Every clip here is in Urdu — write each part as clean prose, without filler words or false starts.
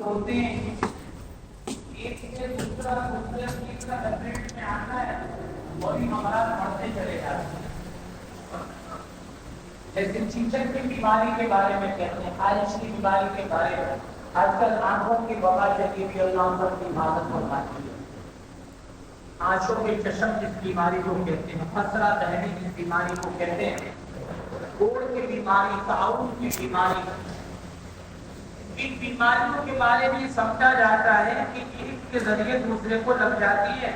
ہوتے ہیں ایک سے دوسرا تیسرا ایپریٹ میں آتا ہے اور یہ امراض بڑھتے چلے جاتے ہیں. جیسے چیچک کی بیماری کے بارے میں کہتے ہیں, خارش کی بیماری کے بارے میں. آج کل آنکھوں کی وبا چلی ہوئی, اللہ پر کی حفاظت فرماتی ہے. آنکھوں کے چشم جس بیماری کو کہتے ہیں, خسرہ دہلی جس بیماری کو کہتے ہیں, کوڑ کی بیماری, تعاون کی بیماری, ان بیماریوں کے بارے میں سمجھا جاتا ہے کہ ایک کے ذریعے دوسرے کو لگ جاتی ہے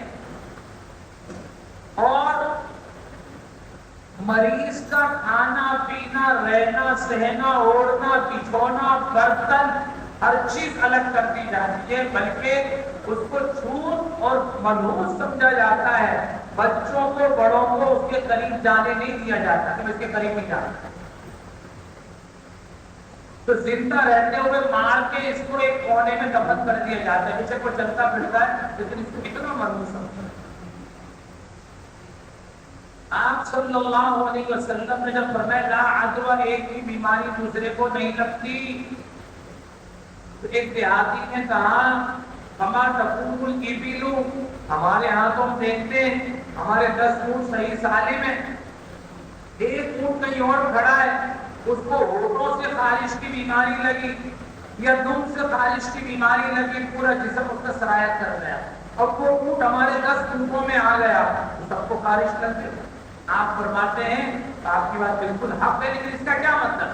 اور مریض کا کھانا پینا, رہنا سہنا, اوڑھنا بچھونا, برتن, ہر چیز الگ کر دی جاتی ہے, بلکہ اس کو چھوت اور منحوس سمجھا جاتا ہے. بچوں کو, بڑوں کو اس کے قریب جانے نہیں دیا جاتا کہ اس کے قریب نہیں جانا. تو زندہ رہتے ہوئے مار کے اس کو ایک کونے میں دفن کر دیا جاتا ہے. بچے کو چلتا پھرتا ہے لیکن اس کو کتنا منحوس سمجھا. آپ صلی اللہ علیہ وسلم نے جب فرمایا لا عدوہ, ایک کی بیماری دوسرے کو نہیں لگتی, تو ایک دیہاتی نے کہا ہما تقول الابل, ہمارے ہاں تو ہم دیکھتے ہیں ہمارے 10 اونٹ صحیح سالم ہیں, ایک اونٹ کہیں اور کھڑا ہے, اس کو ہونٹوں سے خارش کی بیماری لگی یا دم سے خارش کی بیماری لگی, پورا جسم اس کا سرایت کر گیا. اب وہ اونٹ ہمارے 10 اونٹوں میں آ گیا, سب کو خارش کر گئی. آپ فرماتے ہیں آپ کی بات بالکل حق ہے, لیکن اس کا کیا مطلب؟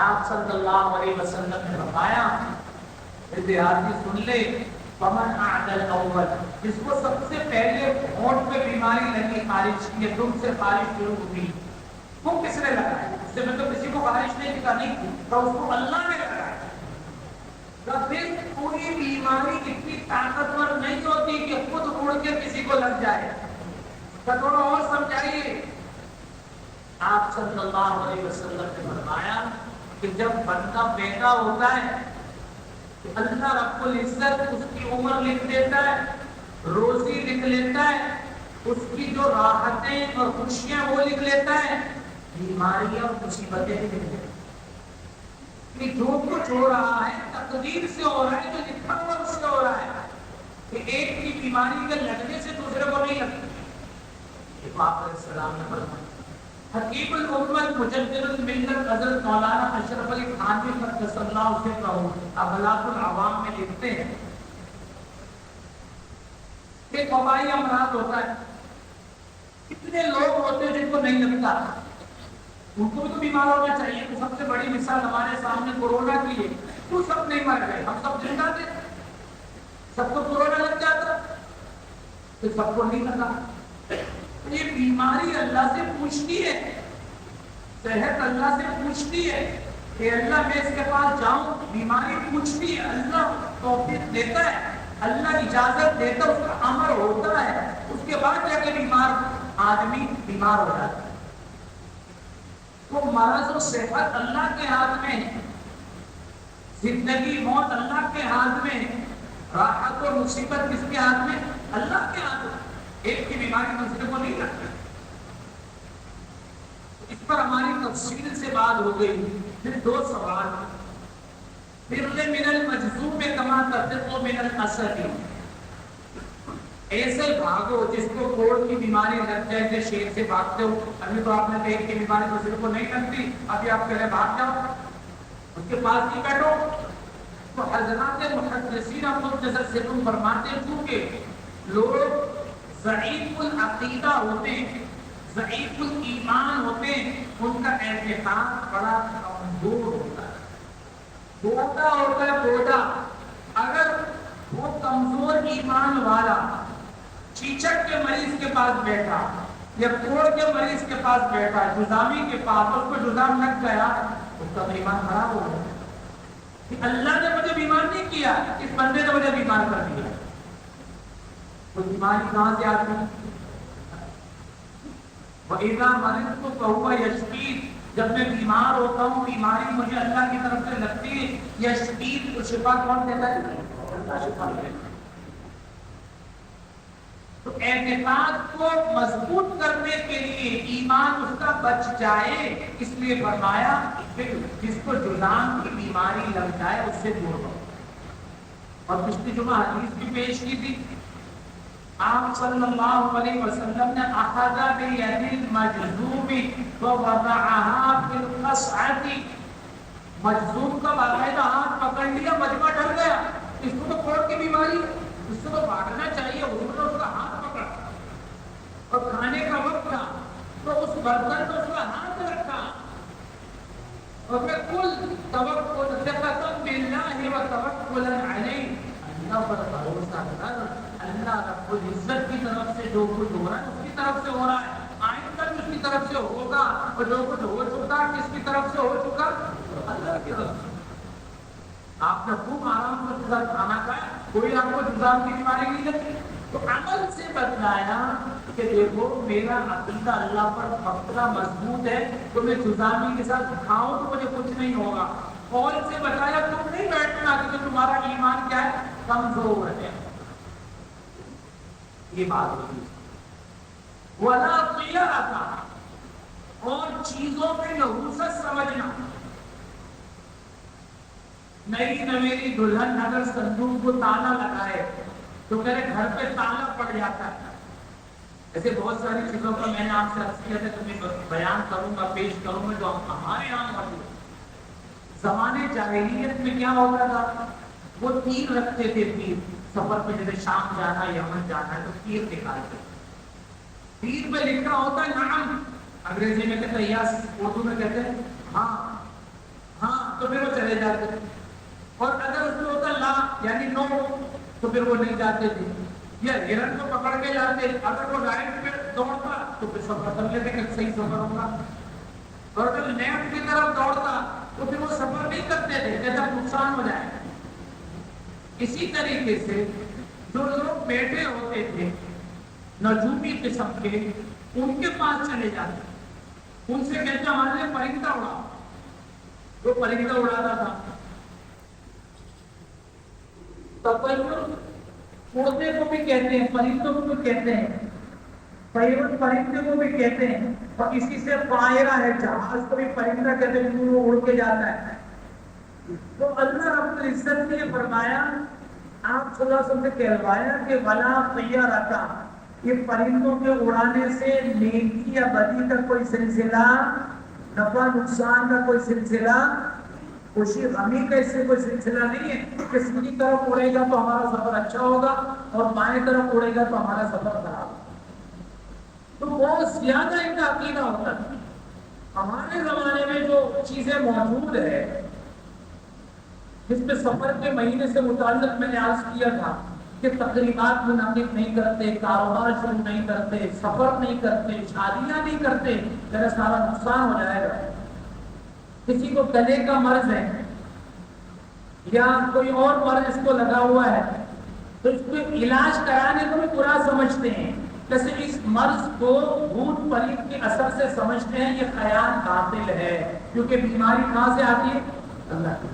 آپ صلی اللہ علیہ وسلم نے فرمایا دیہاتی سن لے, فمن اعدل اول, جس کو سب سے پہلے ہونٹ پہ بیماری لگی خارش کی, دم سے خارش شروع ہوئی, وہ کس نے لگایا؟ اس سے میں تو کسی کو خارش نہیں دکھا نہیں کی, تو اس کو اللہ نے لگایا. پھر کوئی بیماری اتنی طاقتور نہیں ہوتی کہ خود اڑ کے کسی کو لگ جائے. تھوڑا اور سمجھائیے. آپ صلی اللہ علیہ وسلم نے فرمایا کہ جب بندہ پیدا ہوتا ہے تو اللہ رب العزت اس کی عمر لکھ دیتا ہے, روزی لکھ لیتا ہے, اس کی جو راحتیں اور خوشیاں وہ لکھ لیتا ہے, بیماریاں اور مصیبتیں بھی لکھ لیتا ہے. کہ جو کچھ ہو رہا ہے تقدیر سے ہو رہا ہے, جو لکھا ہوا اس سے ہو رہا ہے. کہ ایک کی بیماری کے لگنے سے دوسرے کو نہیں لگتی. آپ علیہ السلام نے فرمایا. حکیم الامت مجدد الملت حضرت مولانا اشرف علی تھانوی قدس اللہ سے کہو, ابلاغ العوام میں لکھتے ہیں کہ وبائی امراض ہوتا ہے, کتنے لوگ ہوتے ہیں جن کو نہیں لگتا, ان کو بھی تو بیمار ہونا چاہیے. تو سب سے بڑی مثال ہمارے سامنے کورونا کی ہے. تو سب نہیں مر گئے, ہم سب زندہ تھے, سب کو کورونا لگ جاتا, تو سب کو نہیں لگا. یہ بیماری اللہ سے پوچھتی ہے, صحت اللہ سے پوچھتی ہے کہ اللہ میں اس کے پاس جاؤں, بیماری پوچھتی ہے, اللہ توفیق دیتا ہے, اللہ اجازت دیتا ہے, اس کا امر ہوتا ہے, اس کے بعد جا کے آدمی بیمار ہو جاتا ہے. تو مرض و صحت اللہ کے ہاتھ میں ہے, زندگی موت اللہ کے ہاتھ میں ہے, راحت و مصیبت کس کے ہاتھ میں؟ اللہ کے ہاتھ میں. ایک کی بیماری دوسرے کو نہیں لگتی. اس پر ہماری تفصیل سے بات ہو گئی. پھر 2 سوال. فرل من المجذوم کما تفر من الاسد, ایسے بھاگو جس کو کوڑ کی بیماری لگ جائے جیسے شیر سے بھاگتے ہو. ابھی تو آپ نے ایک کی بیماری دوسرے کو نہیں لگتی, ابھی آپ کہہ رہے بھاگ جاؤ, اس کے پاس نہیں بیٹھو. تو حضرات محدثین مختصر سے تم فرماتے ہیں کیونکہ لوگ ضعیف العقیدہ ہوتے ہیں, ضعیف الایمان ہوتے ہیں, ان کا اعتقاد بڑا کمزور ہوتا ہے, بوڑھا ہوتا ہے بوڑھا. اگر وہ کمزور ایمان والا چیچک کے مریض کے پاس بیٹھا یا کوڑ کے مریض کے پاس بیٹھا, جذامی کے پاس, اس کو جذام لگ گیا, اس کا ایمان خراب ہو گیا. کہ اللہ نے مجھے بیمار نہیں کیا, اس بندے نے مجھے بیمار کر دیا. وہ بیماری کہاں سے آتی ہے؟ وَإِذَا مَرِضْتُ فَهُوَ يَشْفِينِ, جب میں بیمار ہوتا ہوں بیماری مجھے اللہ کی طرف سے لگتی ہے. یشفین, تو شفا کون دیتا ہے؟ اللہ شفا دیتا ہے. تو اعتقاد کو مضبوط کرنے کے لیے ایمان اس کا بچ جائے، اس لیے فرمایا کہ جس کو جذام کی بیماری لگ جائے اس سے دور رہو۔ اور پچھلی جمعہ حدیث بھی پیش کی تھی، آپ صلی اللہ علیہ وسلم نے اخذ بید المجذوم ووضعها فی القصعۃ، مجذوم کا باقاعدہ ہاتھ پکڑ لیا، مجمع ڈر گیا، اس کو تو کوڑ کی بیماری، اس کو تو بھاگنا چاہیے، حضور نے اس کا ہاتھ پکڑا اور کھانے کا وقت تھا تو اس برتن میں اس کا ہاتھ رکھا اور پھر کل توکل ثقۃ باللہ وتوکلا علیہ، اللہ پر بھروسہ کر، اللہ رب العزت کی طرف سے جو کچھ ہو رہا ہے اس کی طرف سے ہو رہا ہے، آئندہ بھی اس کی طرف سے ہوگا، اور جو کچھ ہو چکا کس کی طرف سے ہو چکا؟ اللہ کی طرف سے۔ آپ نے خوب آرام سے پورا کھانا کھایا، کوئی آپ کو جذام کی بیماری نہیں لگی، تو عمل سے بتلایا کہ دیکھو میرا عقیدہ اللہ پر پختہ مضبوط ہے، تو میں جذامی کے ساتھ کھاؤں تو مجھے کچھ نہیں ہوگا۔ قول سے بتایا تم نہیں بیٹھنا کہ تمہارا ایمان کیا ہے؟ کمزور ہے۔ یہ بات ہوتی ہے ولا طیرۃ، اور چیزوں میں نحوست سمجھنا۔ نئی نویلی دلہن اگر صندوق کو تالا لگائے تو میرے گھر پہ تالا پڑ جاتا ہے۔ ایسے بہت ساری چیزوں کا میں نے آپ سے عرض کیا تھا کہ میں بیان کروں گا، پیش کروں گا جو ہمارے یہاں ہوتی ہے۔ زمانے جاہلیت میں کیا ہوتا تھا، وہ تیر رکھتے تھے، تیر سفر پہ جیسے شام جانا ہے یمن جانا ہے تو تیر نکالتے، تیر پہ لکھا ہوتا ہے نعم، انگریزی میں کہتے ہیں یس، اردو میں کہتے ہیں ہاں ہاں، تو پھر وہ چلے جاتے تھے، اور اگر اس میں ہوتا لا یعنی نو تو پھر وہ نہیں جاتے تھے، یا ہرن کو پکڑ کے جاتے، اگر وہ رائٹ پہ دوڑتا تو پھر سفر کر لیتے کہ صحیح سفر ہوگا، اور اگر لیفٹ کی طرف دوڑتا تو پھر وہ سفر نہیں کرتے تھے، جیسا نقصان ہو جائے۔ اسی طریقے سے جو لوگ بیٹھے ہوتے تھے نجومی قسم کے، ان کے پاس چلے جاتے، ان سے کہتے ہمارے لیے پرندہ اڑا، وہ پرندہ اڑاتا تھا۔ اڑنے کو بھی کہتے ہیں، پرندوں کو بھی کہتے ہیں، پرندے کو بھی کہتے ہیں، اور اسی سے طائرہ ہے، جہاز کو بھی پرندہ کہتے ہیں، وہ اڑ کے جاتا ہے۔ تو اللہ رب العزت نے فرمایا، آپ صلی اللہ علیہ وسلم سے کہلوایا کہ ولا طیرۃ، یہ پرندوں کے اڑانے سے نیکی یا بدی کا کوئی سلسلہ، نفع نقصان کا کوئی سلسلہ، خوشی غمی کا اس سے کوئی سلسلہ نہیں ہے کہ سیدھی طرف اڑے گا تو ہمارا سفر اچھا ہوگا اور بائیں طرف اڑے گا تو ہمارا سفر خراب ہوگا۔ تو بہت زیادہ ان کا عقیدہ ہوتا ہے۔ ہمارے زمانے میں جو چیزیں موجود ہے، جس پہ سفر کے مہینے سے متعلق میں نے عرض کیا تھا کہ تقریبات منعقد نہیں کرتے، کاروبار شروع نہیں کرتے، سفر نہیں کرتے، شادیاں نہیں کرتے، میرا سارا نقصان ہو جائے گا۔ کسی کو گلے کا مرض ہے یا کوئی اور مرض اس کو لگا ہوا ہے تو اس کو علاج کرانے کو بھی برا سمجھتے ہیں، جیسے اس مرض کو بھوت پریت کے اثر سے سمجھتے ہیں، یہ خیال باطل ہے، کیونکہ بیماری کہاں سے آتی ہے؟ اللہ کی۔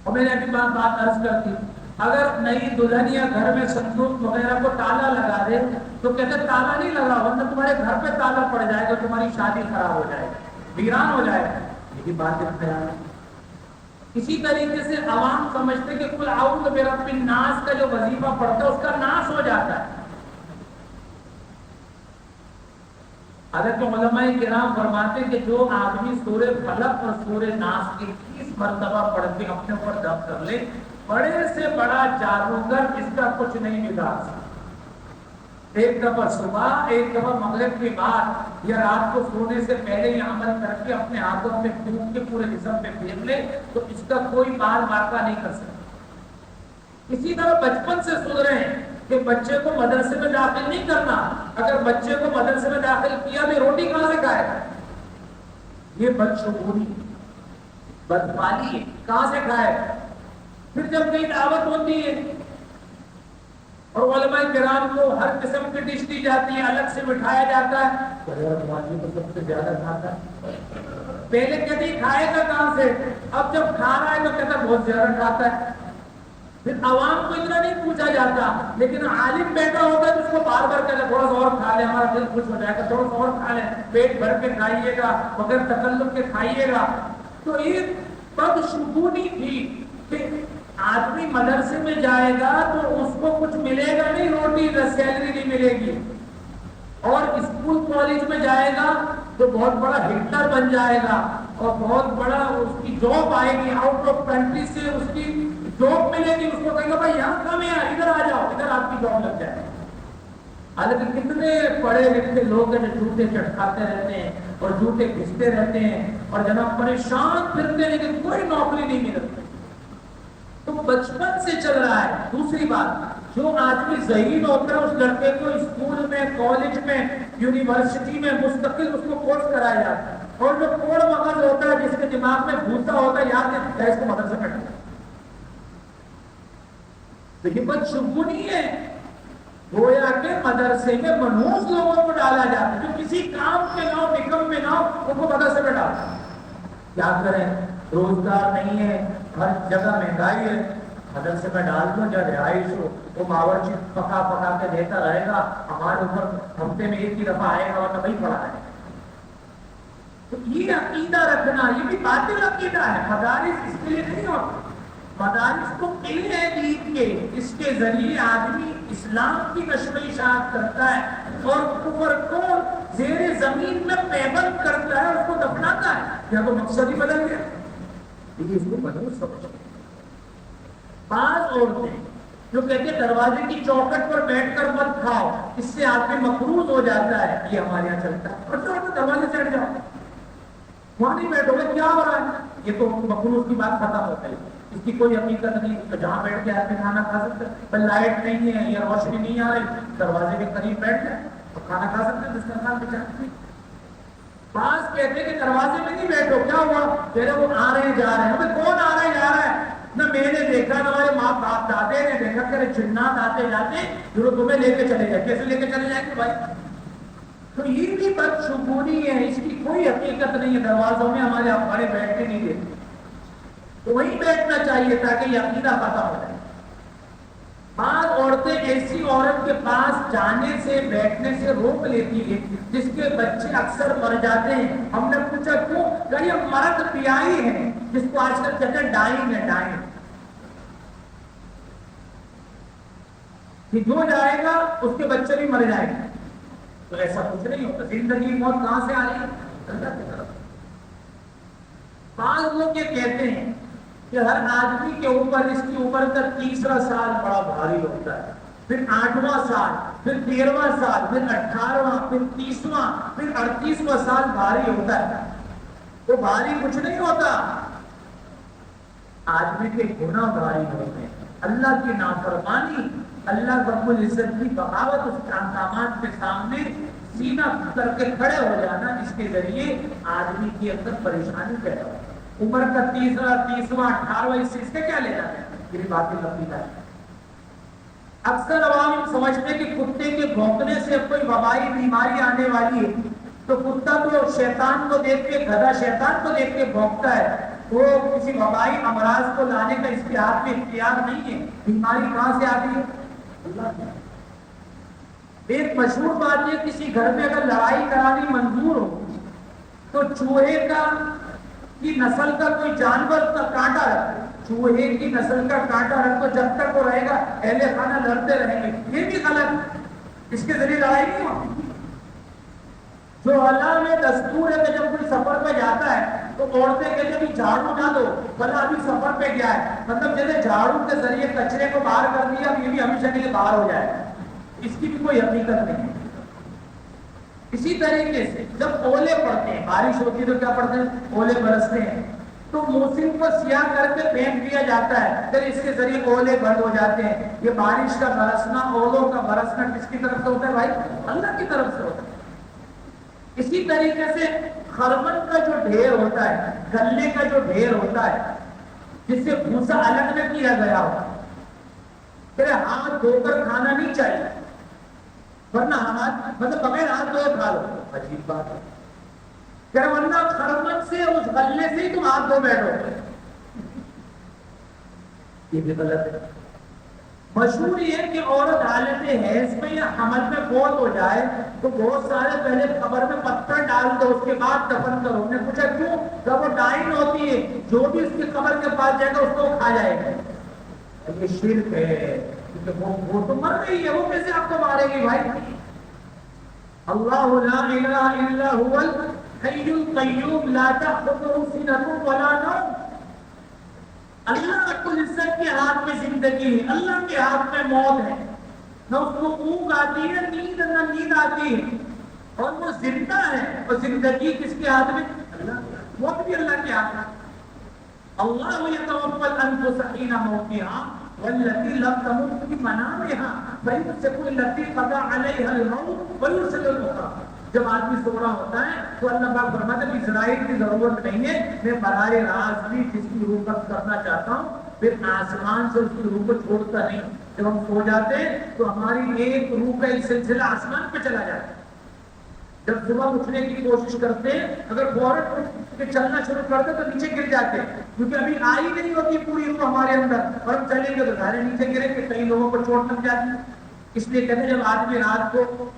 اور میں نے ابھی بات عرض کر دی، اگر نئی دلہن یا گھر میں صندوق وغیرہ کو تالا لگا دے تو کہتے تالا نہیں لگا، ورنہ تمہارے گھر پہ تالا پڑ جائے گا، تمہاری شادی خراب ہو جائے گی، ویران ہو جائے گا۔ یہ بات خیال ہے۔ اسی طریقے سے عوام سمجھتے کہ قل اعوذ برب الناس کا جو وظیفہ پڑھتا ہے اس کا ناس ہو جاتا ہے۔ حضرت علماء کرام فرماتے کہ جو آدمی سورہ فلق اور سورہ ناس کی 30 مرتبہ پڑھ کے اپنے اوپر دم کر لے، بڑے سے بڑا جادوگر اس کا کچھ نہیں بگاڑ سکتا۔ ایک دفعہ صبح، ایک دفعہ مغرب کے بعد یا رات کو سونے سے پہلے یہ عمل کر کے اپنے ہاتھوں میں پھونک کے پورے جسم پہ پھیر لے تو اس کا کوئی مال واقع نہیں کر سکتا۔ اسی طرح بچپن سے سدھرے کہ بچے کو مدرسے میں داخل نہیں کرنا، اگر بچے کو مدرسے میں داخل کیا بھی روٹی کہاں سے کھائے گا؟ یہ بدشگونی، بدفعلی ہے، کہاں سے کھائے گا؟ پھر جب کہیں دعوت ہوتی ہے اور علماء کرام کو ہر قسم کی ڈش دی جاتی ہے، الگ سے بٹھایا جاتا ہے، تو سب سے زیادہ کھاتا ہے۔ پہلے کہتے کھائے گا کہاں سے، اب جب کھا رہا ہے تو کہتا بہت زیادہ کھاتا ہے۔ پھر عوام کو اتنا نہیں پوچھا جاتا، لیکن عالم بیٹھا ہوتا ہے تو اس کو بار بار کہتا تھوڑا سا اور کھا لے، ہمارا دل خوش ہو جائے گا، تھوڑا سا اور کھا لے، پیٹ بھر کے کھائیے گا، بغیر تکلف کے کھائیے گا۔ تو ایک بدشگونی تھی کہ آدمی مدرسے میں جائے گا تو اس کو کچھ ملے گا نہیں، روٹی سیلری نہیں ملے گی، اور اسکول کالج میں جائے گا تو بہت بڑا ہٹلر بن جائے گا، اور بہت بڑا اس کی جاب آئے گی، آؤٹ آف کنٹری سے اس کی جاب ملے گی، اس کو کہیں گے بھائی یہاں کم ہے، ادھر آ جاؤ، ادھر آپ کی جاب لگ جائے۔ حالانکہ کتنے پڑھے لکھے لوگ ہیں جو جوتے چٹکاتے رہتے ہیں اور جوتے گھستے رہتے ہیں اور جناب پریشان پھرتے ہیں، لیکن کوئی نوکری نہیں ملتی۔ تو بچپن سے چل رہا ہے۔ دوسری بات، جو آدمی ذہین ہوتا ہے اس لڑکے کو اسکول میں، کالج میں، یونیورسٹی میں مستقل اس کو کورس کرایا جاتا ہے، اور جو کوڑ مغز ہوتا ہے جس کے دماغ میں بھوسا ہوتا ہے، یاد ہے اس کو مدرسے میں ڈالتا ہے۔ لیکن بدشگونی ہے، گویا کہ مدرسے میں منحوس لوگوں کو ڈالا جاتا ہے، جو کسی کام کے نہ ہو، نکم میں نہ ہو، ان کو مدرسے میں ڈالتا ہے۔ کیا کریں، روزگار نہیں ہے، ہر جگہ مہنگائی ہے، مدرسے میں ڈال دو، جب رہائش ہو وہ باورچی پکا پکا کے دیتا رہے گا، ہمارے اوپر ہفتے میں ایک ہی دفعہ آئے گا اور نہیں پڑھا ہے۔ تو یہ عقیدہ رکھنا، یہ بھی باطل عقیدہ ہے۔ مدارس اس کے لیے نہیں ہوتے، مدارس تو قلعے ہیں دین کے، اس کے ذریعے آدمی اسلام کی نشر و اشاعت کرتا ہے اور کفر کو زیر زمین میں پیبند کرتا ہے، اس کو دفناتا ہے۔ کیا وہ مقصد ہی بدل گیا؟ لیکن اس کو بدل سمجھو۔ بعض عورتیں جو کہتے ہیں دروازے کی چوکھٹ پر بیٹھ کر مت کھاؤ، اس سے آدمی مقروض ہو جاتا ہے، یہ ہمارے یہاں چلتا ہے۔ اور جو دروازے سے ہٹ جاؤ، وہاں نہیں بیٹھو گے، کیا ہو رہا ہے؟ یہ تو مقروض کی بات ختم ہو گئی، اس کی کوئی حقیقت نہیں۔ تو جہاں بیٹھ کے آدمی کھانا کھا سکتا ہے، پر لائٹ نہیں ہے یا روشنی نہیں آ رہی، دروازے کے قریب بیٹھ جائے تو کھانا کھا سکتے ہیں، دسترخوان پہ چڑھ۔ بعض کہتے ہیں کہ دروازے میں نہیں بیٹھو، کیا ہوا؟ کہہ رہے وہ آ رہے ہیں جا رہے ہیں۔ ہمیں کون آ رہا ہے جا رہا ہے؟ نہ میں نے دیکھا، نہ ہمارے ماں باپ دادے نے دیکھا کہ جنات آتے جاتے جو تمہیں لے کے چلے جائے۔ کیسے لے کے چلے جائیں گے بھائی؟ تو یہ بھی بدشگونی ہے، اس کی کوئی حقیقت نہیں ہے۔ دروازوں میں ہمارے افغانے بیٹھ کے نہیں دیتے، تو وہیں بیٹھنا چاہیے تاکہ یہ عقیدہ ختم ہو جائے۔ بعض عورتیں ایسی عورت کے پاس جانے سے، بیٹھنے سے روک لیتی ہے جس کے بچے اکثر مر جاتے ہیں۔ ہم نے پوچھا کیوں؟ کہ یہ مرد پیائی ہے، جس کو آج کل کہتے ہیں ڈائنگ ہے، ڈائنگ، کہ جو جائے گا اس کے بچے بھی مر جائیں گے۔ تو ایسا کچھ نہیں ہوتا، زندگی موت کہاں سے آ رہی ہے؟ اللہ کی طرف۔ بعض لوگ یہ کہتے ہیں کہ ہر آدمی کے اوپر، اس کی عمر کا تیسرا سال بڑا بھاری ہوتا ہے، پھر 8واں سال، پھر 13واں سال، پھر 18واں، پھر 30واں، پھر 38واں سال بھاری ہوتا ہے۔ تو بھاری کچھ نہیں ہوتا، آدمی کے گناہ بھاری ہوتے ہیں، اللہ کی نافرمانی، اللہ رب العزت کی بغاوت، اس کے احکامات کے سامنے سینہ کر کے کھڑے ہو جانا، اس کے ذریعے آدمی کے اندر پریشانی پیدا ہوتی ہے۔ عمر کا تیسرا، 30واں، 18واں، اس سے کیا لینا ہے؟ یہ باتیں لمبی ہے۔ اکثر عوام سمجھتے کہ کتے کے بھونکنے سے کوئی وبائی بیماری آنے والی ہے، تو کتا تو شیطان کو دیکھ کے، گدھا شیطان کو دیکھ کے بھونکتا ہے، وہ کسی وبائی امراض کو لانے کا اس کے ہاتھ میں اختیار نہیں ہے۔ بیماری کہاں سے آتی ہے؟ ایک مشہور بات ہے، کسی گھر میں اگر لڑائی کرانی منظور ہو تو چوہے کی نسل کا کوئی جانور کا کانٹا رکھو، چوہے کی نسل کا کانٹا رکھو، جب تک وہ رہے گا اہل خانہ لڑتے رہیں گے۔ یہ بھی غلط، اس کے ذریعے لڑائی نہیں ہوتی۔ جو اللہ میں دستور ہے کہ جب کوئی سفر پہ جاتا ہے تو عورتیں کہتے ہیں جھاڑو نہ دو، بھلا ابھی سفر پہ گیا ہے، مطلب جیسے جھاڑو کے ذریعے کچرے کو باہر کر دیا، اب یہ بھی ہمیشہ کے لیے باہر ہو جائے، اس کی بھی کوئی حقیقت نہیں ہے۔ اسی طریقے سے جب اولے پڑتے ہیں، بارش ہوتی ہے تو کیا پڑتے ہیں؟ اولے برستے ہیں، تو موسم کو سیاہ کر کے پھینک دیا جاتا ہے، پھر اس کے ذریعے اولے بند ہو جاتے ہیں۔ یہ بارش کا برسنا، اولوں کا برسنا کس کی طرف سے ہوتا ہے بھائی؟ اللہ کی طرف سے ہوتا ہے۔ اسی طریقے سے خرمن کا جو ڈھیر ہوتا ہے، گلے کا جو ڈھیر ہوتا ہے، جس سے بھوسا الگ نہ کیا گیا ہو، پھر ہاتھ دھو کر کھانا نہیں چاہیے، ورنہ ہاتھ مطلب بغیر ہاتھ دھوئے کھا لو، عجیب بات ہے کہ ورنہ خرمن سے، اس غلے سے ہی تم ہاتھ دھو بیٹھو، یہ بھی غلط ہے۔ مشہور یہ ہے کہ عورت حالت حیض میں یا حمل میں فوت ہو جائے تو بہت سارے پہلے قبر میں پتھر ڈال دو، اس کے بعد دفن کرو۔ نے پوچھا کیوں؟ جب وہ ڈائن ہوتی ہے، جو بھی اس کی قبر کے پاس جائے گا اس کو کھا جائے گا۔ یہ شرک ہے، کیونکہ وہ تو مر گئی ہے، وہ کیسے آپ کو مارے گی بھائی؟ اللہ لا الہ الا هو الحی القیوم لا تأخذہ سنۃ ولا نوم۔ اللہ رب العزت کے ہاتھ میں زندگی ہے، اللہ کے ہاتھ میں موت ہے، نہ اس کو اونگ آتی ہے نہ نیند آتی ہے، اور وہ زندہ ہے۔ اور زندگی کس کے ہاتھ میں؟ اللہ کے ہاتھ۔ موت بھی اللہ کے ہاتھ میں۔ اللہ یتوفی الانفس حین موتها والتي لم تمت في منامها فيمسك التي قضى عليها الموت ويرسل الاخرى۔ جب آدمی سو رہا ہوتا ہے تو اللہ پاک فرماتا ہے اسرائیل کی ضرورت نہیں ہے، میں براہ راست بھی جس کی روح قبض کرنا چاہتا ہوں پھر آسمان سے اس کی روح کو چھوڑتا نہیں۔ جب ہم سو جاتے ہیں تو ہماری ایک روح کا ایک سلسلہ آسمان پہ چلا جاتا ہے۔ جب صبح اٹھنے کی کوشش کرتے ہیں، اگر فوراً اٹھ کے چلنا شروع کرتے تو نیچے گر جاتے ہیں، کیونکہ ابھی آئی نہیں ہوتی پوری روح ہمارے اندر، اور ہم چلیں گے تو سارے نیچے گریں گے، کئی لوگوں کو چوٹ لگ جاتی ہے۔ اس لیے کہتے ہیں جب آدمی رات کو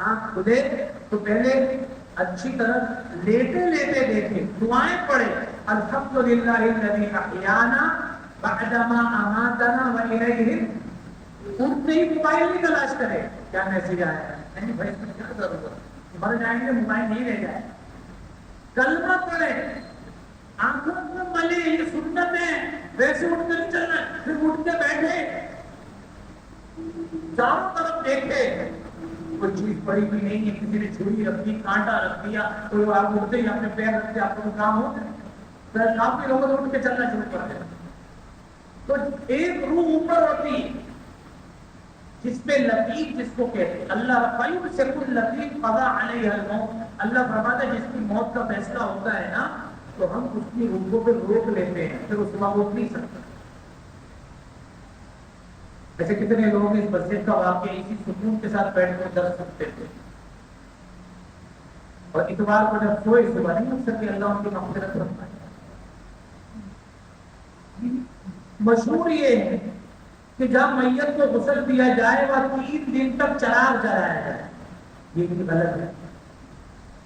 آنکھ کھلے تو پہلے اچھی طرح لیٹے لیٹے دیکھے، دعائیں پڑھے، الحمدللہ الذی احیانا بعدما اماتنا والیہ۔ اٹھتے ہی موبائل نہیں تلاش کرے کیا میسج آیا ہے، نہیں بھائی اس میں کیا ضرورت، مر جائیں گے موبائل نہیں رہ جائے۔ کلمہ پڑھے، آنکھوں میں ملے، یہ سنت ہے، ویسے اٹھ کے نہیں چلنا، پھر اٹھ کے بیٹھے، چاروں طرف دیکھے، کوئی چیز پڑی بھی نہیں ہے، کسی نے چھری رکھ دی، کانٹا رکھ دیا، کوئی آپ اٹھتے ہی اپنے پیر رکھتے آپ کو کام ہوتا ہے، کافی لوگوں نے اٹھ کے چلنا شروع کر دیا۔ تو ایک روح اوپر ہوتی ہے جس پہ لطیف، جس کو کہتے ہیں اللہ فیمسک التی قضی علیہا الموت۔ اللہ فرماتا ہے جس کی موت کا فیصلہ ہوتا ہے نا تو ہم اس کی روح کو پھر روک لیتے ہیں، پھر اس وقت اٹھ نہیں سکتا۔ ایسے کتنے لوگ اس مسجد کا واقعہ اسی سکون کے ساتھ بیٹھ کر درس سنتے تھے، اور اتوار کو جب سوئے صبح نہیں اٹھ سکے، اللہ ان کی مغفرت فرمائے۔ مشہور یہ ہے کہ جب میت کو غسل دیا جائے وہ 3 دن تک چراغ جلایا جائے، یہ بھی غلط ہے۔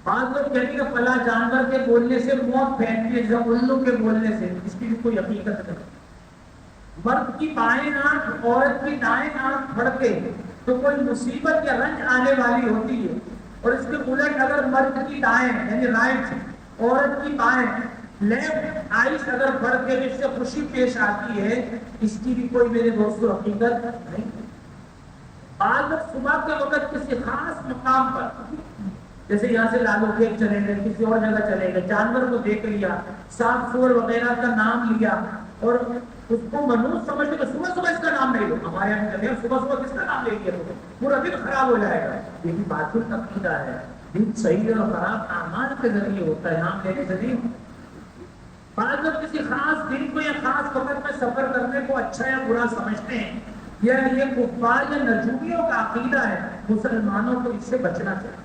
بعض لوگ کہتے ہیں کہ فلاں جانور کے بولنے سے موت پھیلتی ہے، جب الو کے بولنے سے، اس کی بھی کوئی حقیقت نہیں۔ مرد کی بائیں آنکھ عورت کی دائیں آنکھ پھڑکے تو کوئی مصیبت یا رنج آنے والی ہوتی ہے، اور اس کے الٹ اگر مرد کی دائیں یعنی رائٹ، عورت کی بائیں لیفٹ آئیز اگر پھڑکے تو اس سے خوشی پیش آتی ہے، اس کی بھی کوئی میرے دوستو حقیقت نہیں۔ بعض لوگ صبح کے وقت کسی خاص مقام پر، جیسے یہاں سے لالو کھیت چلیں گے، کسی اور جگہ چلیں گے، جانور کو دیکھ لیا، سانپ سور وغیرہ کا نام لیا اور اس کو منوس سمجھ کے صبح صبح اس کا نام نہیں لو۔ ہمارے یہاں کہتے ہیں صبح صبح کس کا نام لے لیا تو پورا دن خراب ہو جائے گا۔ یہ بھی باطل عقیدہ ہے، دن صحیح اور خراب اعمال کے ذریعے ہوتا ہے، نام لینے سے نہیں۔ بعض لوگ کسی خاص دن کو یا خاص وقت میں سفر کرنے کو اچھا یا برا سمجھتے ہیں، یہ کفار یا نجومیوں کا عقیدہ ہے، مسلمانوں کو اس سے بچنا چاہیے۔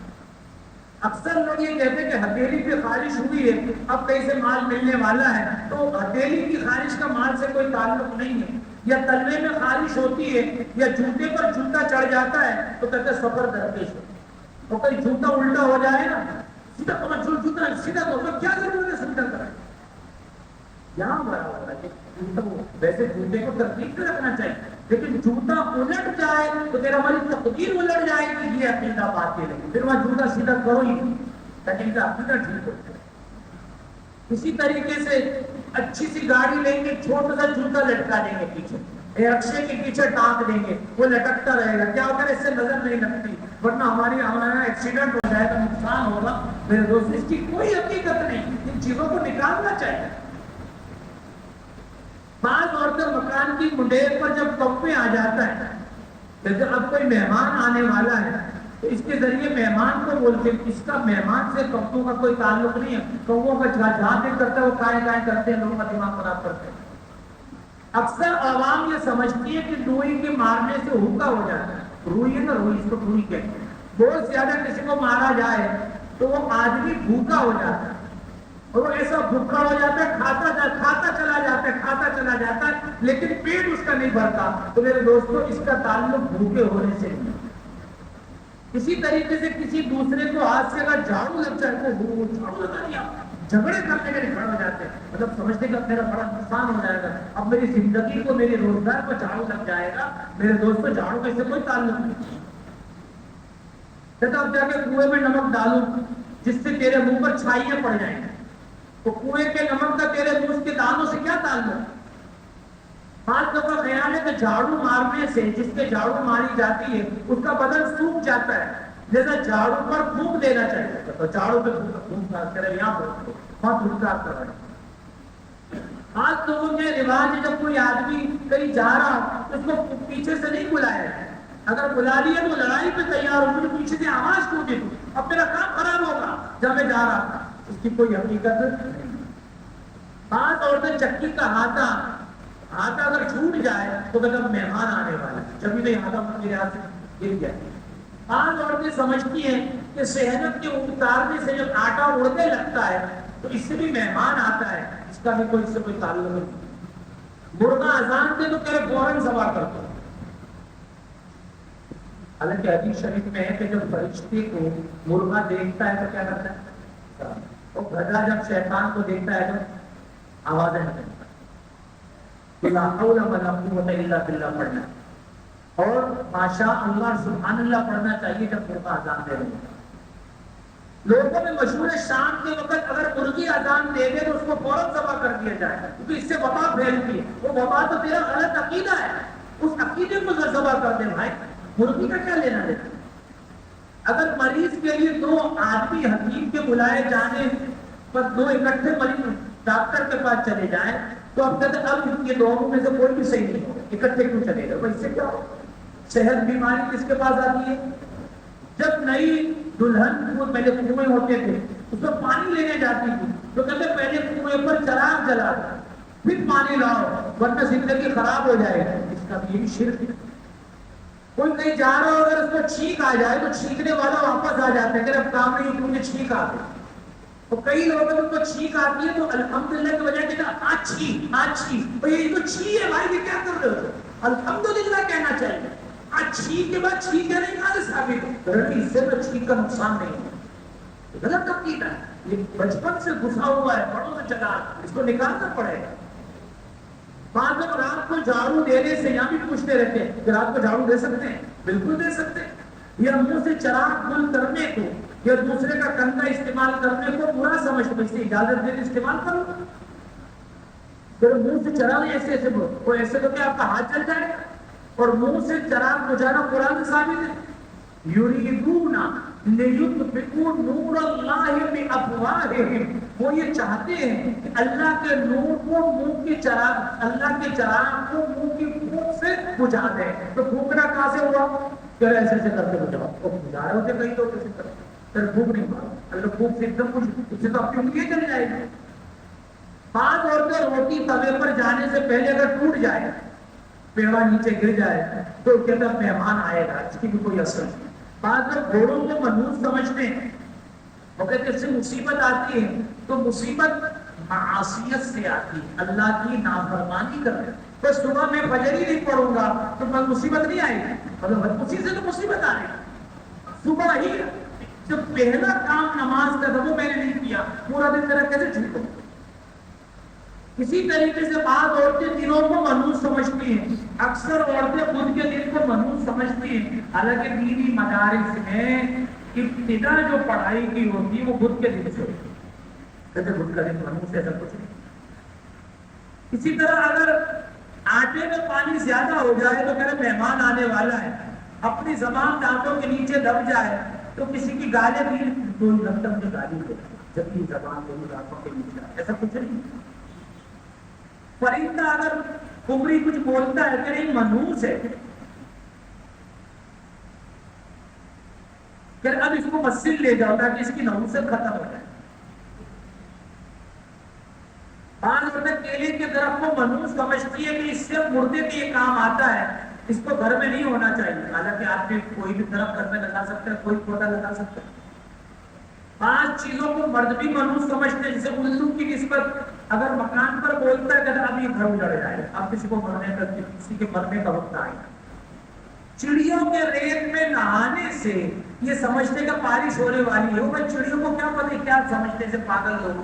اکثر لوگ یہ کہتے ہیں کہ ہتھیلی پہ خارش ہوئی ہے، اب کہیں سے مال ملنے والا ہے، تو ہتھیلی کی خارش کا مال سے کوئی تعلق نہیں ہے، یا تلوے میں خارش ہوتی ہے یا جوتے پر جوتا چڑھ جاتا ہے تو کہتے ہیں سفر درپیش ہے، تو کوئی جوتا الٹا ہو جائے نا، سیدھا جوتا سیدھا تو کیا ضرورت ہے سیدھا کریں، یہاں بڑا ہوتا ہے کہ ویسے جوتے کو ترتیب سے رکھنا چاہیے، لیکن جوتا الٹ جائے تو تیرا ہماری تقدیر الٹ جائے گی، یہ عقیدہ باطل ہے، پھر وہاں جوتا سیدھا کرو ہی تاکہ کا عقیدہ ٹھیک ہو جائے۔ اسی طریقے سے اچھی سی گاڑی لیں گے، چھوٹا سا جوتا لٹکا دیں گے پیچھے، رکشے کے پیچھے ٹانگ دیں گے، وہ لٹکتا رہے گا، کیا ہوگا اس سے نظر نہیں لگتی، ورنہ ہمارا ایکسیڈنٹ ہو جائے تو نقصان ہوگا۔ میرے دوست اس کی کوئی حقیقت نہیں، ان چیزوں کو نکالنا چاہیے۔ بعض عورتیں مکان کی منڈیر پر جب کوے آ جاتا ہے، جیسے اب کوئی مہمان آنے والا ہے تو اس کے ذریعے مہمان کو بولتے ہیں، اس کا مہمان سے کووں کا کوئی تعلق نہیں ہے، کووں کا جہاں دل کرتا ہے وہ کائیں کائیں کرتے ہیں، لوگوں کا دماغ خراب کرتے ہیں۔ اکثر عوام یہ سمجھتی ہے کہ روئی کے مارنے سے ہوکا ہو جاتا ہے، روئی ہے نا، روئی اس کو روئی کہتے ہیں، بہت زیادہ کسی کو مارا جائے تو وہ آدمی بھوکا ہو جاتا ہے، اور وہ ایسا بھوکا ہو جاتا ہے، کھاتا چلا جاتا ہے، کھاتا چلا جاتا ہے لیکن پیٹ اس کا نہیں بھرتا. تو میرے دوستوں اس کا تعلق بھوکے ہونے سے نہیں. اسی طریقے سے کسی دوسرے کو ہاتھ سے اگر جھاڑو لگ جائے تو جھاڑو لگا دیا, جھگڑے کرنے کے لیے کھڑے ہو جاتے ہیں, مطلب سمجھتے کہ میرا بڑا نقصان ہو جائے گا, اب میری زندگی کو میری روزگار کو جھاڑو لگ جائے گا. میرے دوستوں جھاڑو کا اس سے کوئی تعلق نہیں. اب جا کے کنویں میں نمک ڈالوں جس سے تیرے منہ پر چھائیاں پڑ جائیں گے, تو کنویں کے نمک کا تیرے منہ کے دانوں سے کیا تعلق؟ بات کا خیال ہے کہ جھاڑو مارنے سے جس کے جھاڑو ماری جاتی ہے اس کا بدن سوکھ جاتا ہے, جیسا جھاڑو پر پھونک دینا چاہیے. تو جھاڑو پہ پھونک کرے یہاں پر وہاں پھونکار کر رہے ہیں. آج لوگوں کے رواج ہے جب کوئی آدمی کہیں جا رہا تو اس کو پیچھے سے نہیں بلایا ہے, اگر بلا لیا تو لڑائی پہ تیار ہو, مجھے پیچھے سے آواز کیوں دی, اب میرا کام خراب ہوگا جب میں جا رہا تھا. اس کی کوئی حقیقت نہیں. بات عورتیں چکی کا ہاتھا اگر چھوٹ جائے تو مطلب مہمان آنے والا, جب بھی ہاتھا میرے ہاتھ سے گر گیا. آج عورتیں سمجھتی ہیں کہ صحت کے اتارنے سے جب آٹا اڑنے لگتا ہے تو اس سے بھی مہمان آتا ہے, اس کا بھی کوئی اس سے کوئی تعلق نہیں. مرغا اذان دے تو تیرے فوراً سوار کرتا. حالانکہ حدیث شریف میں ہے کہ جب فرشتے کو مرغا دیکھتا ہے تو کیا کرتا ہے, اور گدھا جب شیطان کو دیکھتا ہے تو آوازیں نکلتا ہے, لا حول ولا قوت الا باللہ پڑھنا, اور ماشاء اللہ سبحان اللہ پڑھنا چاہیے جب مرغا اذان دے رہے ہیں. لوگوں میں مشہور ہے شام کے وقت اگر مرغی اذان دے دے تو اس کو فوراً ذبح کر دیا جائے, کیونکہ اس سے وبا پھیلتی ہے. وہ وبا تو تیرا غلط عقیدہ ہے, اس عقیدے کو ذبح کر دے بھائی, مرغی کا کیا لینا دینا. اگر مریض کے لیے دو آدمی حکیم کے بلائے جانے پر دو اکٹھے مریض ڈاکٹر کے پاس چلے جائیں تو اب کہتے اب یہ دونوں میں سے کوئی بھی صحیح نہیں ہوگا, اکٹھے کیوں چلے گا, اس سے کیا ہو. صحت بیماری کس کے پاس آتی ہے, جب نئی دلہن وہ پہلے کنویں ہوتے تھے اس میں پانی لینے جاتی تھی تو کہتے پہلے کنویں پر چراغ جلا پھر پانی لاؤ ورنہ زندگی خراب ہو جائے گا. اس کا بھی شرک ہے. کوئی کہیں جا رہا ہو اگر اس کو چھینک آ جائے تو چھینکنے والا واپس آ جاتا ہے کہ اب کام نہیں کیونکہ چھینک آ گئی. تو کئی لوگوں کو چھینک آتی ہے تو الحمدللہ کی وجہ کہتا آچھی تو یہ تو چھی ہے بھائی, یہ کیا کر رہے ہو, الحمدللہ کہنا چاہیے. چھینک کے بعد چھینک نہیں کھانے ثابت ہے, اس سے تو چھینک کا نقصان نہیں ہے. غلط عقیدہ ہے, یہ بچپن سے گھسا ہوا ہے, بڑوں سے چلا, اس کو نکالنا پڑے گا. بعض لوگ رات کو جھاڑو دینے سے یہاں بھی پوچھتے رہتے ہیں کہ رات کو جھاڑو دے سکتے ہیں, بالکل دے سکتے ہیں. یا منہ سے چراغ گل کرنے کو یا دوسرے کا کندھا استعمال کرنے کو برا سمجھتے, اس سے اجازت دے استعمال کرو. پھر منہ سے چراغ ایسے ایسے وہ ایسے تو کیا آپ کا ہاتھ چل جائے گا, اور منہ سے چراغ بجھانا قرآن ثابت ہے. یریدون لیطفئوا نور اللہ بافواہہم, وہ یہ چاہتے ہیں کہ اللہ کے نور کو منہ کے چراغ, اللہ کے چراغ کو منہ کی پھونک سے بجھا دیں. تو پھونکنا کہاں سے ہوا, کہ ایسے ایسے کر کے بجھاؤ, وہ بجھا رہے ہوتے کہیں تو کیسے کرتے, پھر پھونک نہیں مارو, اللہ پھونک سے ایک دم کچھ اس سے تو اپنی انگلی چل جائے گی. بعض عورتیں روٹی توے پر جانے سے پہلے اگر ٹوٹ جائے, پیڑا نیچے گر جائے تو کہتا مہمان آئے گا, اس کی بھی کوئی اثر نہیں. بعض لوگ گھوڑوں کو منحوس سمجھتے ہیں, وہ کہتے اس سے مصیبت آتی ہے تو مصیبت معصیت سے آتی ہے, اللہ کی نافرمانی کر رہے. بس صبح میں فجر ہی نہیں پڑھوں گا تو مصیبت نہیں آئے گی, مطلب اسی سے تو مصیبت آ رہی ہے. صبح ہی جو پہلا کام نماز کا تھا وہ میں نے نہیں کیا, پورا دن میرا کیسے چھوٹوں. اسی طریقے سے بعض عورتیں دنوں کو منحوس سمجھتی ہیں, اکثر عورتیں خود کے دن کو منحوس سمجھتی ہیں. حالانکہ دینی مدارس میں ابتدا جو پڑھائی کی ہوتی ہے وہ بدھ کے دن سے ہوتی ہے, کہتے بدھ کا دن منحوس ایسا کچھ نہیں. اسی طرح اگر آٹے میں پانی زیادہ ہو جائے تو کہتے مہمان آنے والا ہے, اپنی زبان دانتوں کے نیچے دب جائے تو کسی کی گالیں بھی تو لمٹم کی گالی دے, جبکہ زبان دونوں دانتوں کے نیچے, ایسا کچھ نہیں. پرندہ اگر کمری کچھ بولتا ہے کہ نہیں منحوس ہے, کہ اب اس کو مسجد لے جاؤ تاکہ اس کی نحوست ختم ہو جائے. بعض عورتیں کیلے کے درخت کو منحوس سمجھتی ہے کہ اس سے مردے کے یہ کام آتا ہے, اس کو گھر میں نہیں ہونا چاہیے. حالانکہ آپ کوئی بھی درخت گھر میں لگا سکتے ہیں, کوئی پودا لگا سکتے ہیں. 5 چیزوں کو مرد بھی منحوس سمجھتے ہیں, جیسے الو کی نسبت اگر مکان پر بولتا ہے کہ اب یہ گھر اجڑ جائے، اب کسی کو مرنے کا، کسی کے مرنے کا وقت آئے گا۔ چڑیوں کے ریت میں نہانے سے یہ سمجھتے کہ بارش ہونے والی ہے، وہ چڑیوں کو کیا پتہ کیا سمجھتے سے پاگل لوگ۔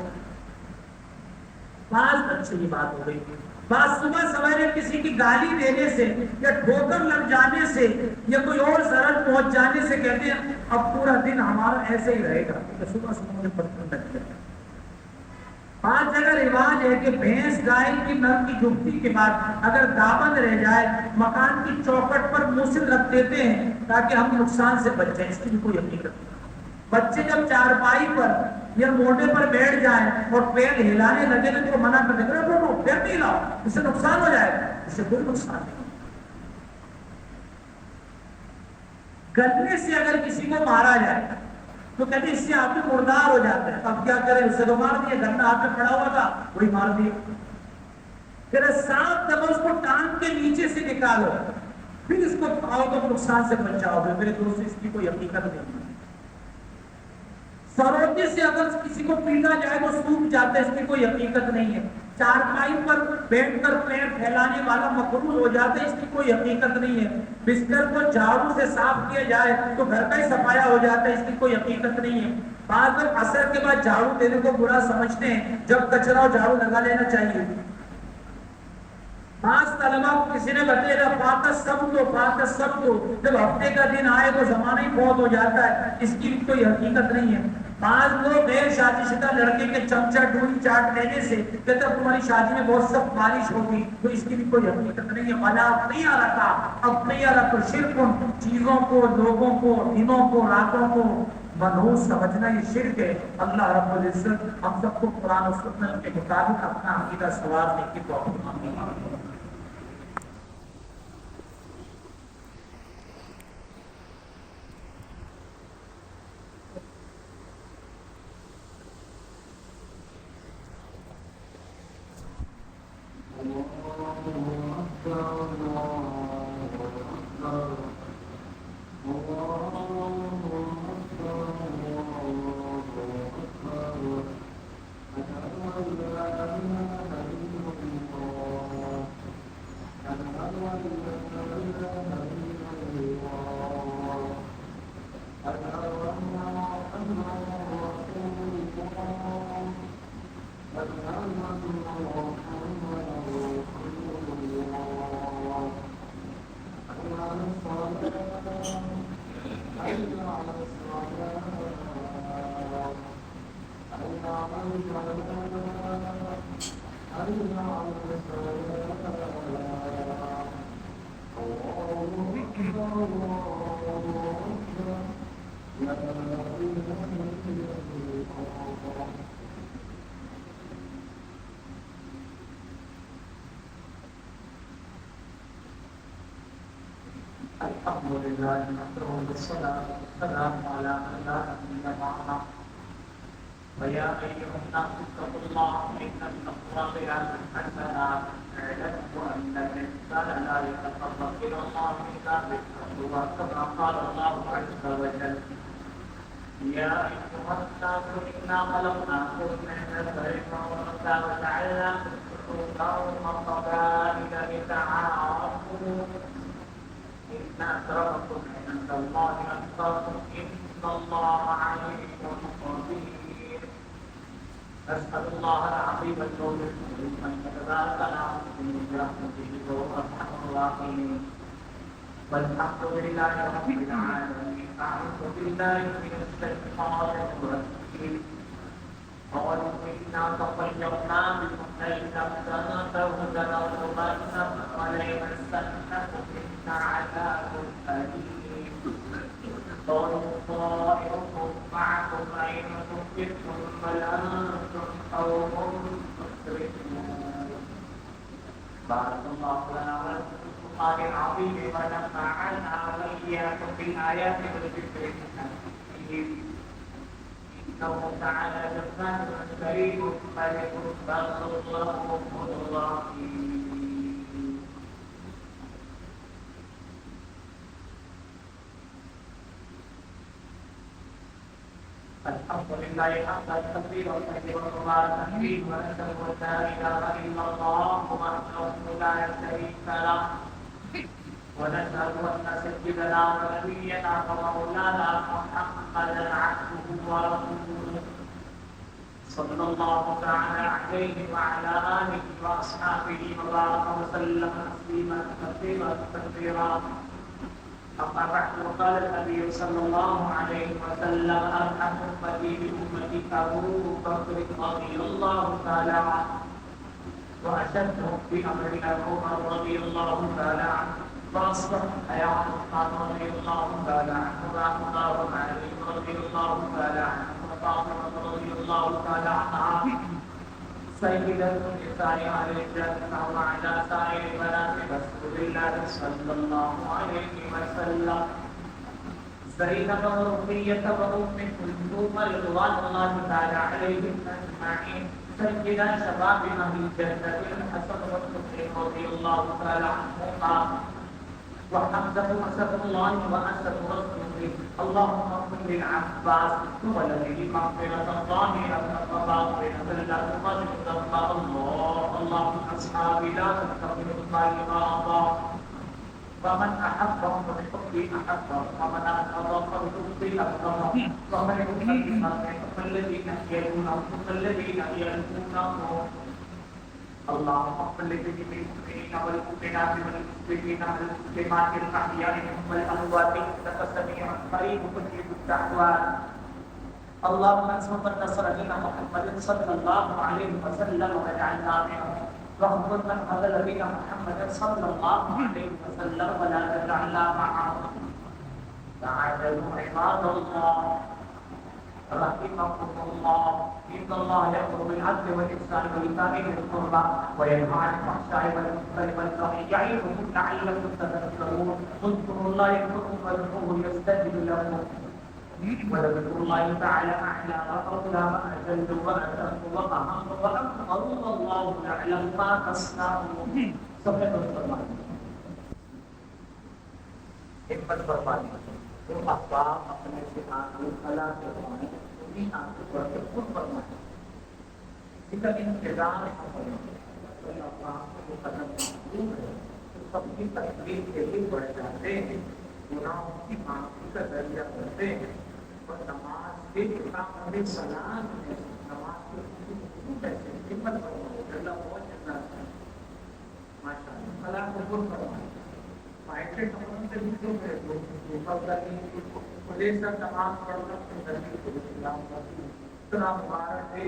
بعض بچے کی بات ہو گئی، بعض صبح سویرے کسی کی گالی دینے سے یا ٹھوکر لگ جانے سے یا کوئی اور ضرر پہنچ جانے سے کہتے ہیں اب پورا دن ہمارا ایسے ہی رہے گا، صبح صبح مجھے پتھر لگ جائے۔ بعض جگہ رواج ہے کہ بھینس گائے کی نر کی جھپٹی کے بعد اگر دامن رہ جائے مکان کی چوکھٹ پر موصل رکھ دیتے ہیں تاکہ ہم نقصان سے بچ جائیں، اس کی بھی کوئی حقیقت نہیں۔ بچے جب چارپائی پر یا موٹے پر بیٹھ جائیں اور پیر ہلانے لگے تو ان کو منع کر دیں گے پیر نہیں لاؤ، اس سے نقصان ہو جائے گا، اس سے کوئی نقصان نہیں۔ گلنے سے اگر کسی کو مارا جائے تو کہتے ہیں اس سے آدمی مردار ہو جاتا ہے، اب کیا کریں، اس سے تو مار دیا، گھر میں ہاتھ میں پڑا ہوا تھا وہی مار دیا۔ پھر 7 دفعہ اس کو ٹانگ کے نیچے سے نکالو، پھر اس کو کھاؤ تو نقصان سے بچاؤ گے، میرے دوست اس کی کوئی حقیقت نہیں۔ سروٹے سے اگر کسی کو پیٹا جائے تو سوکھ جاتا ہے، اس کی کوئی حقیقت نہیں ہے۔ چارپائی پر بیٹھ کر پیر پھیلانے والا مقروض ہو جاتا ہے، اس کی کوئی حقیقت نہیں ہے۔ بستر کو جھاڑو سے صاف کیا جائے تو گھر کا ہی صفایا ہو جاتا ہے، اس کی کوئی حقیقت نہیں ہے۔ بعض لوگ عصر کے بعد جھاڑو دینے کو برا سمجھتے ہیں، جب کچرا ہو جھاڑو لگا لینا چاہیے۔ بعض طلبا کو کسی نے بتایا فاتح سب تو جب ہفتے کا دن آئے تو زمانہ ہی بہت ہو جاتا ہے، اس کی کوئی حقیقت نہیں ہے۔ بعض لوگ غیر شادی شدہ لڑکے کے چمچہ ڈوری چاٹ لینے سے کہتے ہیں تمہاری شادی میں بہت سخت بارش ہوگی، تو اس کی بھی کوئی حقیقت نہیں ہے۔ بلا نہیں آ رکھا اب نہیں آ رہا تو شرک چیزوں کو، لوگوں کو، دنوں کو، راتوں کو منحوس سمجھنا یہ شرک ہے۔ اللہ رب العزت ہم سب کو قرآن و سنت کے مطابق اپنا عقیدہ سوارنے کی توفیق عطا الحمد لله نحمده والصلاة والسلام على من لا نبي بعده ويا أيها الناس اتقوا الله إن التقوى بيان الحسنات اعلموا أن الإنسان لا يتقرب إلى الله إلا بالتقوى كما قال الله عز وجل يا أيها الناس إنا خلقناكم من ذكر وأنثى وجعلناكم شعوبا وقبائل لتعارفوا إن أكرمكم عند الله أتقاكم إن الله عليم خبير أسأل الله العظيم الجليل أن يتبارك لنا برحمته وأرحم الراحمين والحمد لله رب العالمين أعوذ بالله من الشيطان الرجيم قالوا إنا تطيرنا بكم لئن لم تنتهوا لنرجمنكم وليمسنكم منا عذاب أليم قالوا طائركم معكم أين كنتم بل أنتم قوم مسرفون بارك الله لنا ولكم في القرآن العظيم ونفعنا وإياكم بالآيات والذكر الحكيم إنه تعالى جبار كريم ملك بر رؤوف رحيم الحمد لله حمدا كثيرا طيبا مباركا فيه ونشهد ان لا اله الا الله وحده لا شريك له ونشهد ان سيدنا ونبينا ومولانا محمدا عبده ورسوله صلى الله تعالى عليه وعلى اله واصحابه وبارك وسلم تسليما كثيرا كثيرا. أما بعد وقال النبي صلى الله عليه وسلم أرحم أمتي بأمتي أبو بكر رضي الله تعالى عنه وأشدهم في أمرنا عمر رضي الله تعالى عنه وأصبح حياة عثمان رضي الله تعالى عنه وعمر علي رضي الله تعالى عنه وفاطمة رضي الله تعالى عنها سيدة النساء عليه الجنة وعلى سائر بنات رسول الله صلى الله عليه وسلم زينب ورقية وأم كلثوم رضوان الله تعالى عليهم أجمعين سيدنا شباب أهل الجنة الحسن والحسين رضي الله تعالى عنهما وحمزة أسد الله وأسد رسوله اللهم اغفر للعباس ولده مغفرة ظاهرة وباطنة لا تغادر ذنبا اللهم أصحابي لا تتخذ الطيبا ومن أحبهم بحبي أحبهم ومن أبغضهم بحبي أبغضهم ومن يحبهم فالذين يلونهم فالذين يلونهم اللهم اغفر للمؤمنين والمؤمنات والمسلمين والمسلمات الأحياء منهم والأموات إنك سميع قريب مجيب الدعوات. اللهم انصر من نصر دين محمد صلى الله عليه وسلم واجعلنا منهم واخذل من خذل دين محمد صلى الله عليه وسلم ولا تجعلنا معهم. تعالوا عباد الله رحمكم الله إن الله يأمر بالعدل والإحسان وإيتاء ذي القربى وينهى عن الفحشاء والمنكر والبغي يعظكم لعلكم تذكرون اذكروا الله يذكركم واذكروه يستجب لكم ولذكر الله تعالى أعلى وأولى وأجل وأتم وأهم وأكبر والله يعلم ما تصنعون. صدق الله. حکمت فرمانی تو احباب اپنے سے آنکھوں خلا فرمائیں انہیں آنکھوں پر خود فرمائیں اس کا انتظار فرمائیں اللہ کو قدم معلوم ہے تو سب کی تکلیف کے لیے بڑھ جاتے ہیں گناہوں کی معافی کا ذریعہ کرتے ہیں اور نماز کے کام سلام ہے نماز کو کیسے حکمت فرمائیں اللہ بہت جزا ہے ماشاء اللہ خلا کو خود فرمائیں مائنڈ سے بھی جو ہے وہ سب تمام پڑھنا اتنا مبارک ہے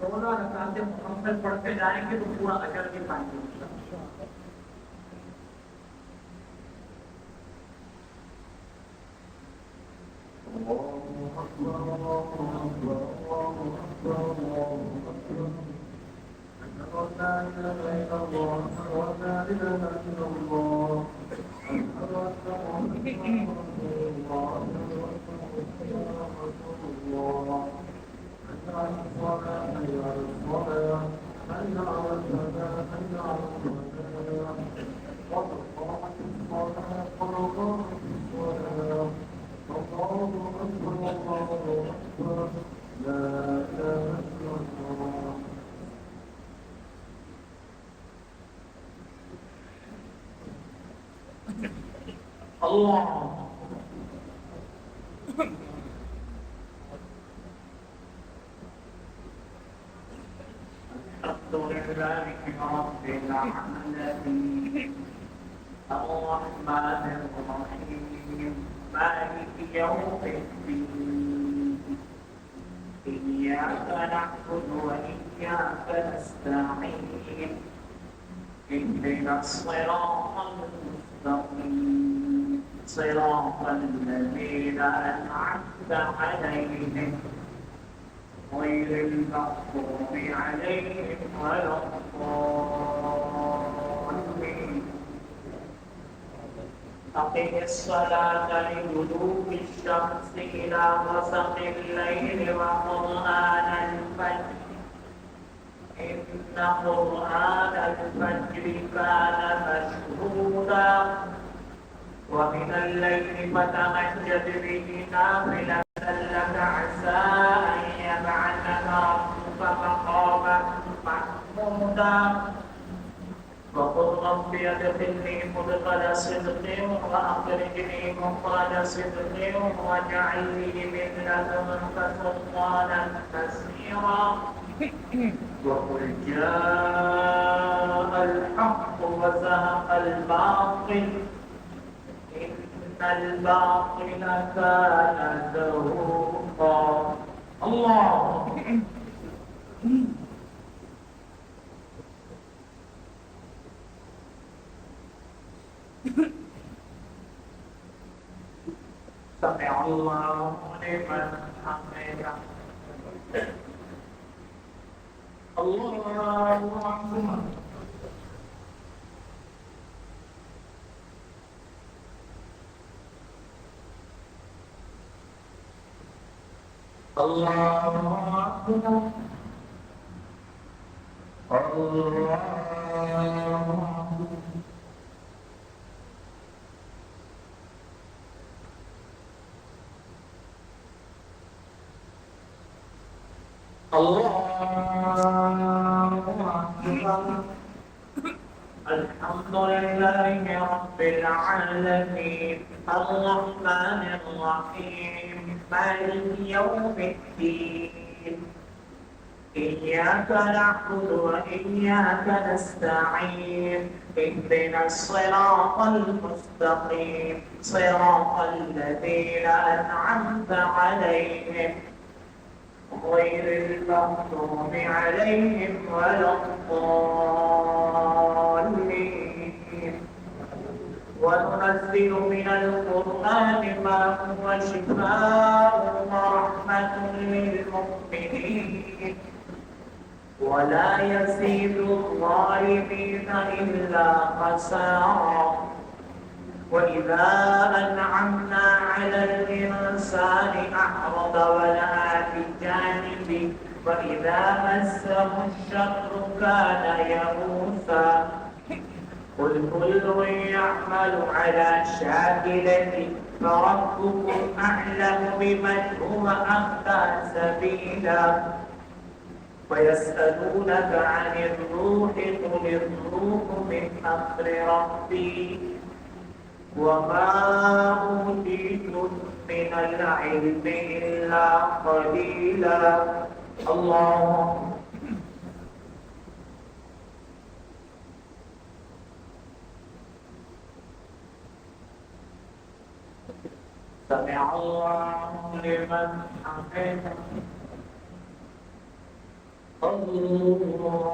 16 رکعتیں مکمل پڑھتے جائیں گے تو پورا اجر بھی پائیں گے. Allah الرحمن الرحيم مالك يوم الدين إياك نعبد وإياك نستعين اهدنا الصراط المستقيم صراط الذين أنعمت عليهم غير المغضوب عليهم ولا الضالين. أقم الصلاة لدلوك الشمس إلى غسق الليل وقرآن الفجر إن قرآن الفجر كان مشهودا ومن الليل فتهجد به نافلة لك عسى وقل رب ادخلني مدخل صدق واخرجني مخرج صدق واجعل لي من لدنك سلطانا نصيرا وقل جاء الحق وزهق الباطل إن الباطل كان زهوقا. الله سمع الله لمن حمده. الله أكبر. الله أكبر. الله الحمد لله رب العالمين الرحمن الرحيم مالك يوم الدين إياك نعبد وإياك نستعين اهدنا الصراط المستقيم صراط الذين أنعمت عليهم غير المغضوب عليهم ولا الضالين. وننزل من القرآن ما هو شفاء ورحمة للمؤمنين ولا يزيد الظالمين إلا خسارا. وإذا أنعمنا على الإنسان أعرض ونأى بجانبه وإذا مسه الشر كان يئوسا. قل كل يعمل على شاكلته فربكم أعلم بمن هو أهدى سبيلا. ويسألونك عن الروح قل الروح من أمر ربي وما أوتيتم من العلم إلا قليلا. الله سمع الله لمن حمده. الله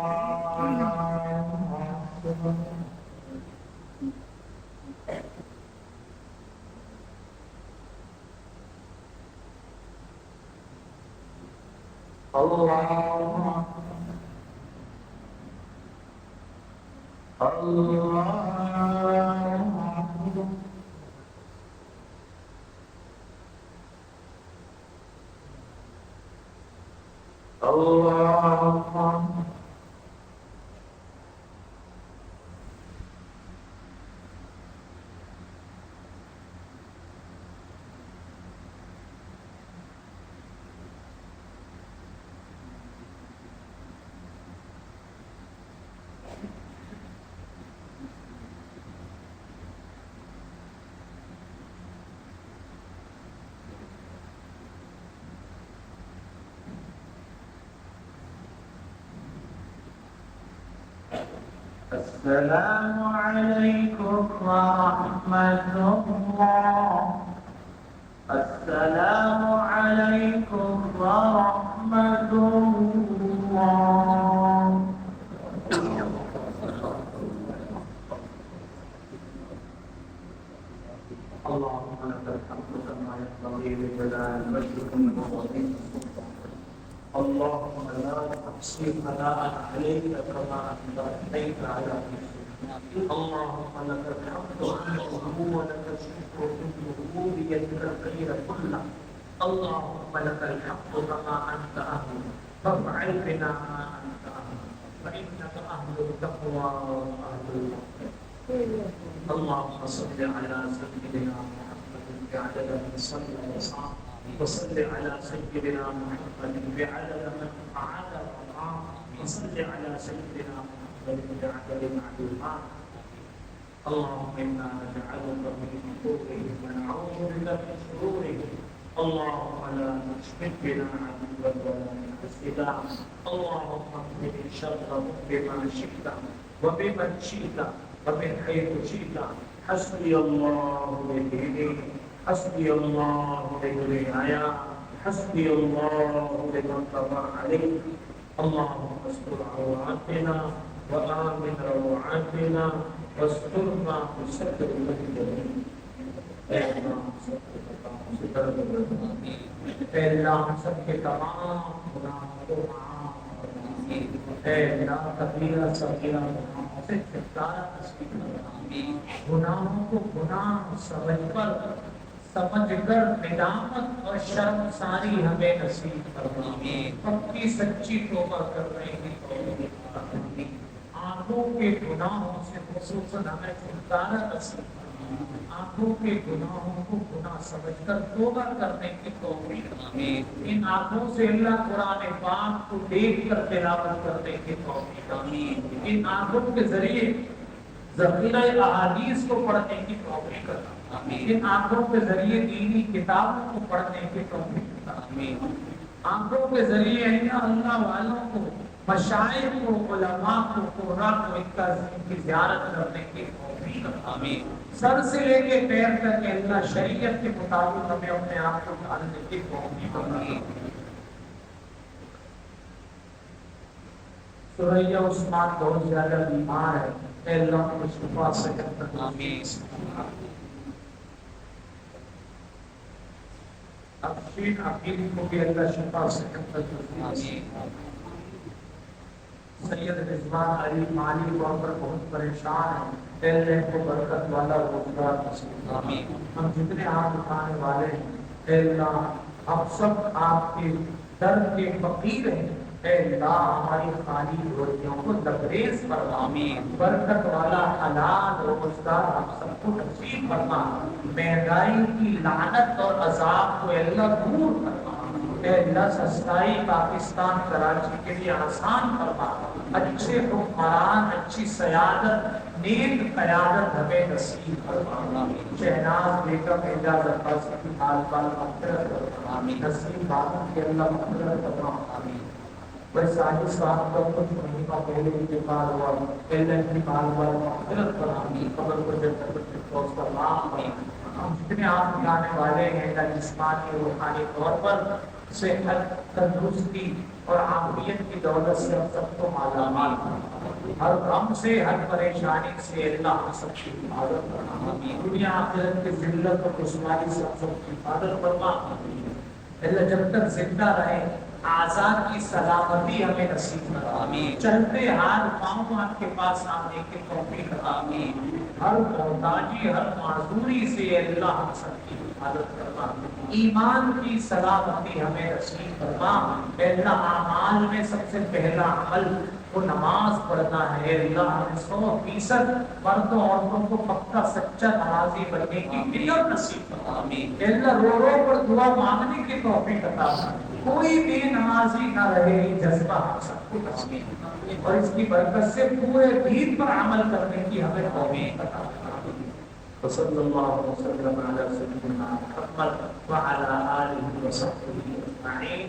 السلام عليكم ورحمة الله. السلام عليكم ورحمة الله. اللهم لك الحمد كما ينبغي لجلال وجهك وعظيم سلطانك. اللهم لا تحصي ثناء عليك كما اثنيت على نفسك. اللهم لك الحمد كله ولك الشكر كله بيدك الخير كله. اللهم لك الحمد كما انت اهل فافعل بنا ما انت اهل فانك اهل التقوى واهل المغفرة. اللهم صل على سيدنا محمد بعدد من صلى وصام وصل على سيدنا محمد بعدد من فعل وقام وصل على سيدنا محمد وعلى المعلومات. اللهم انا نجعلك من نحورهم ونعوذ بك من شرورهم. اللهم لا تشمت بنا عدوا ولا حسدا. اللهم اكفني شرهم بما شئت وبمن شئت ومن حيث شئت. حسبي الله بيده، حسبي الله برعايا، حسبي الله لمن طبع عليه. اللهم استر عوراتنا وآمن روعاتنا واسترنا بستر الجميع. اے اللہ ہم سب کے تمام گناہوں کو معاف فرما. اے اللہ کبیرہ صغیرہ گناہوں سے چھٹکارا نصیب فرما. گناہوں کو گناہ سمجھ کر ندامت اور شرمساری ہمیں نصیب فرما. پکی سچی توبہ کرنے کی توفیق فرما. آنکھوں کے گناہوں سے خصوصاً ہمیں چھٹکارا نصیب فرما. آنکھوں کے گناہوں کو گناہ سمجھ کر توبہ کرنے کی توفیق. ان آنکھوں سے اللہ قرآن پاک کو دیکھ کر تلاوت کرنے کی توفیق. ان آنکھوں کے ذریعے ذخیرہ احادیث کو پڑھنے کی توفیق. ان آنکھوں کے ذریعے دینی کتابوں کو پڑھنے کی توفیق. آنکھوں کے ذریعے اللہ والوں کو، مشائخ کو، علماء کو، قرآن کو ان کی زیارت کرنے کی توفیق. سر سے لے کے پیر تک اللہ شریعت کے مطابق ہمیں اپنے آپ کو ڈالنے کی توفیق. سوریا عثمان بہت زیادہ بیمار ہے. اے اللہ کو شفا سے افشین عقیل کو بھی اللہ شفا سے سید رضوان علی مالی طور پر بہت پریشان ہیں. اے اللہ کو برکت والا روزگار نصیب. ہم جتنے آپ اٹھانے والے ہیں اے اللہ ہم سب آپ کے در کے فقیر ہیں. اے اللہ ہماری خالی روزیوں کو لبریز فرما. برکت والا حلال روزگار ہم سب کو نصیب فرما. مہنگائی کی لعنت اور عذاب کو اے اللہ دور فرما. اے اللہ سستائی پاکستان کراچی کے لیے آسان فرما. اچھے حکمران، اچھی سیادت، نیک قیادت ہمیں نصیب فرما. شہناز بیگم اعجاز عباس کی حال بال مغفرت فرما. نصیب بانو کے اللہ مغفرت فرما. بس آج صاحب کا کچھ مہینہ پہلے انتقال ہوا. اللہ کی حال بال مغفرت فرما. قبر کو جنت الفردوس فرما. ہم جتنے آپ جانے والے ہیں جسمانی روحانی طور پر صحت، تندرستی اور عافیت کی دولت سے ہم سب کو مالا مال فرما. ہر غم سے، ہر پریشانی سے اللہ ہم سب کی حفاظت فرما. دنیا آخرت کی ذلت اور رسوائی سے ہم سب کی حفاظت فرما. اللہ جب تک زندہ رہے آزاد کی سلامتی ہمیں نصیب فرما. چلتے ہاتھ پاؤں آپ کے پاس آنے کی توفیق فرما. ہر محتاجی، ہر معذوری سے اللہ ہم سب کی حفاظت فرما. ایمان کی سلامتی ہمیں نصیب فرما. اللہ اعمال میں سب سے پہلا عمل وہ نماز پڑھنا ہے. اللہ ہمیں 100% مردوں عورتوں کو پکا سچا نمازی بننے کی ہمت نصیب فرما. اللہ رو رو پر دعا مانگنے کی توفیق عطا فرما. کوئی بھی نمازی نہ رہے یہ جذبہ ہم سب کو نصیب فرما. اور اس کی برکت سے پورے دین پر عمل کرنے کی ہمیں توفیق عطا فرما. وصلی اللہ وسلم علی سیدنا محمد وعلی آلہ وصحبہ اجمعین.